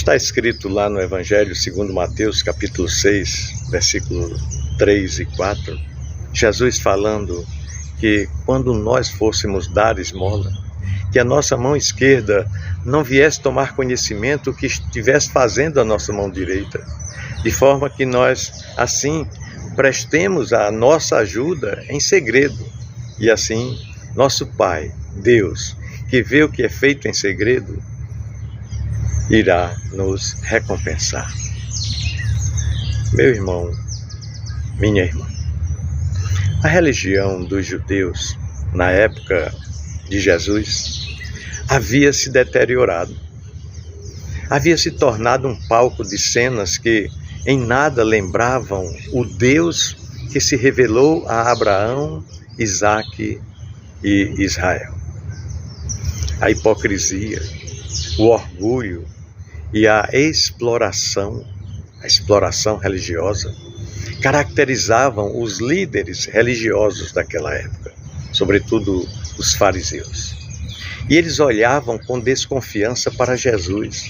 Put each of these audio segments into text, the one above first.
Está escrito lá no Evangelho segundo Mateus, capítulo 6, versículo 3 e 4, Jesus falando que quando nós fôssemos dar esmola, que a nossa mão esquerda não viesse tomar conhecimento o que estivesse fazendo a nossa mão direita, de forma que nós, assim, prestemos a nossa ajuda em segredo. E assim, nosso Pai, Deus, que vê o que é feito em segredo, irá nos recompensar. Meu irmão, minha irmã, a religião dos judeus, na época de Jesus, havia se deteriorado. Havia se tornado um palco de cenas que em nada lembravam o Deus que se revelou a Abraão, Isaque e Israel. A hipocrisia, o orgulho e a exploração religiosa, caracterizavam os líderes religiosos daquela época, sobretudo os fariseus. E eles olhavam com desconfiança para Jesus.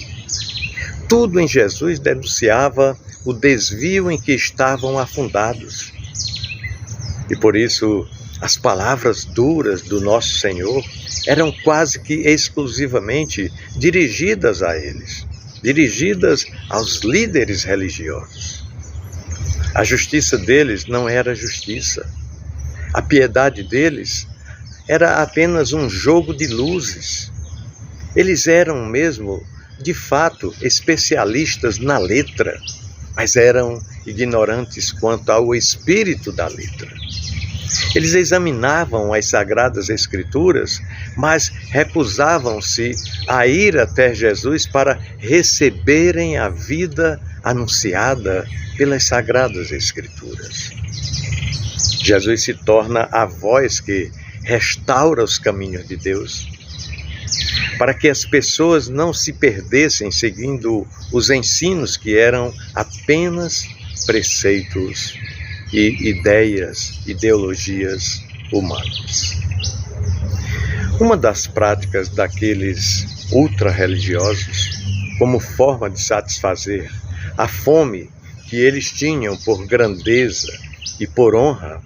Tudo em Jesus denunciava o desvio em que estavam afundados. E por isso, as palavras duras do nosso Senhor eram quase que exclusivamente dirigidas a eles, dirigidas aos líderes religiosos. A justiça deles não era justiça. A piedade deles era apenas um jogo de luzes. Eles eram mesmo, de fato, especialistas na letra, mas eram ignorantes quanto ao espírito da letra. Eles examinavam as Sagradas Escrituras, mas recusavam-se a ir até Jesus para receberem a vida anunciada pelas Sagradas Escrituras. Jesus se torna a voz que restaura os caminhos de Deus, para que as pessoas não se perdessem seguindo os ensinos que eram apenas preceitos e ideologias humanas. Uma das práticas daqueles ultra-religiosos, como forma de satisfazer a fome que eles tinham por grandeza e por honra,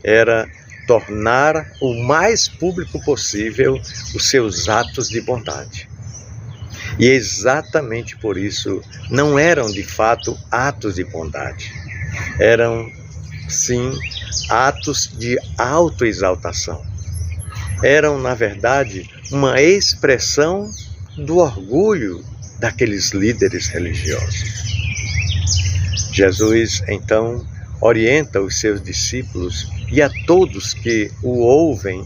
era tornar o mais público possível os seus atos de bondade. E exatamente por isso não eram de fato atos de bondade, eram sim atos de autoexaltação. Eram, na verdade, uma expressão do orgulho daqueles líderes religiosos. Jesus, então, orienta os seus discípulos e a todos que o ouvem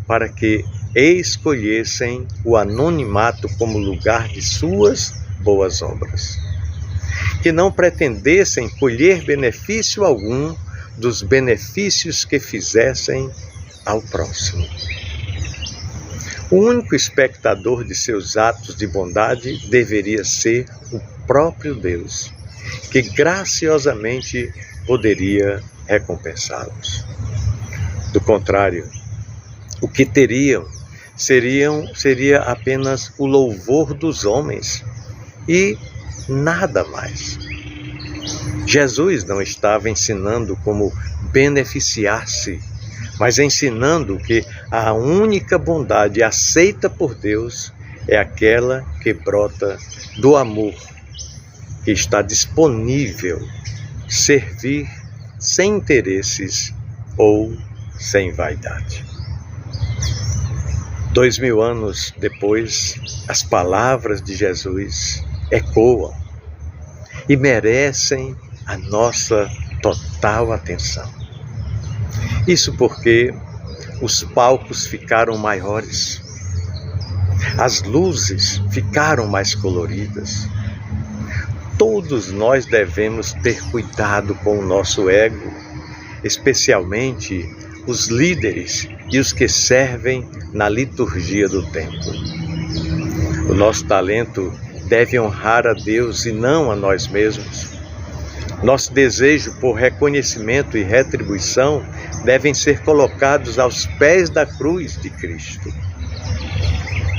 para que escolhessem o anonimato como lugar de suas boas obras, que não pretendessem colher benefício algum dos benefícios que fizessem ao próximo. O único espectador de seus atos de bondade deveria ser o próprio Deus, que graciosamente poderia recompensá-los. Do contrário, o que teriam seria apenas o louvor dos homens e nada mais. Jesus não estava ensinando como beneficiar-se, mas ensinando que a única bondade aceita por Deus é aquela que brota do amor, que está disponível servir sem interesses ou sem vaidade. 2000 anos depois, as palavras de Jesus ecoam e merecem a nossa total atenção. Isso porque os palcos ficaram maiores, as luzes ficaram mais coloridas. Todos nós devemos ter cuidado com o nosso ego, especialmente os líderes e os que servem na liturgia do templo. O nosso talento deve honrar a Deus e não a nós mesmos. Nosso desejo por reconhecimento e retribuição devem ser colocados aos pés da cruz de Cristo.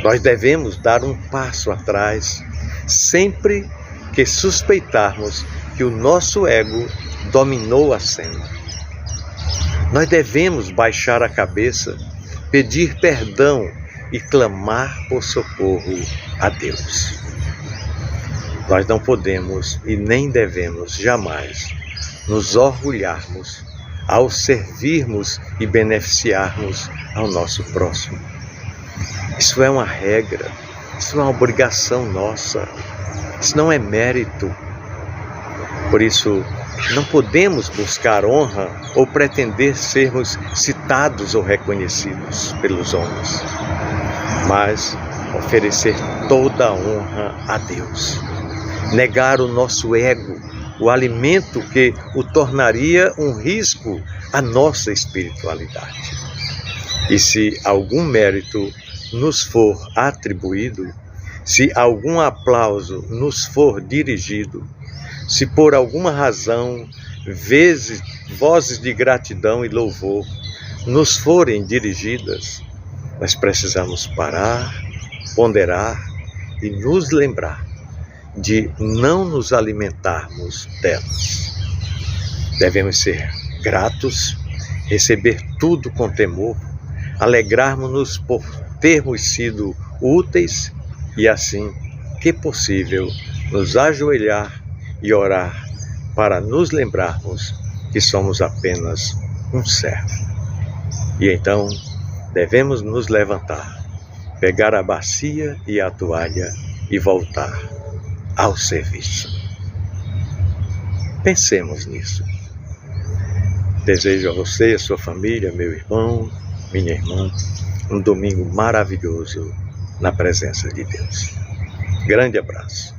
Nós devemos dar um passo atrás, sempre que suspeitarmos que o nosso ego dominou a cena. Nós devemos baixar a cabeça, pedir perdão e clamar por socorro a Deus. Nós não podemos e nem devemos jamais nos orgulharmos ao servirmos e beneficiarmos ao nosso próximo. Isso é uma regra, isso é uma obrigação nossa, isso não é mérito. Por isso, não podemos buscar honra ou pretender sermos citados ou reconhecidos pelos homens, mas oferecer toda a honra a Deus. Negar o nosso ego, o alimento que o tornaria um risco à nossa espiritualidade. E se algum mérito nos for atribuído, se algum aplauso nos for dirigido, se por alguma razão vozes de gratidão e louvor nos forem dirigidas, nós precisamos parar, ponderar e nos lembrar de não nos alimentarmos delas. Devemos ser gratos, receber tudo com temor, alegrarmos-nos por termos sido úteis e assim, que possível, nos ajoelhar e orar para nos lembrarmos que somos apenas um servo. E então, devemos nos levantar, pegar a bacia e a toalha e voltar ao serviço. Pensemos nisso. Desejo a você e a sua família, meu irmão, minha irmã, um domingo maravilhoso na presença de Deus. Grande abraço.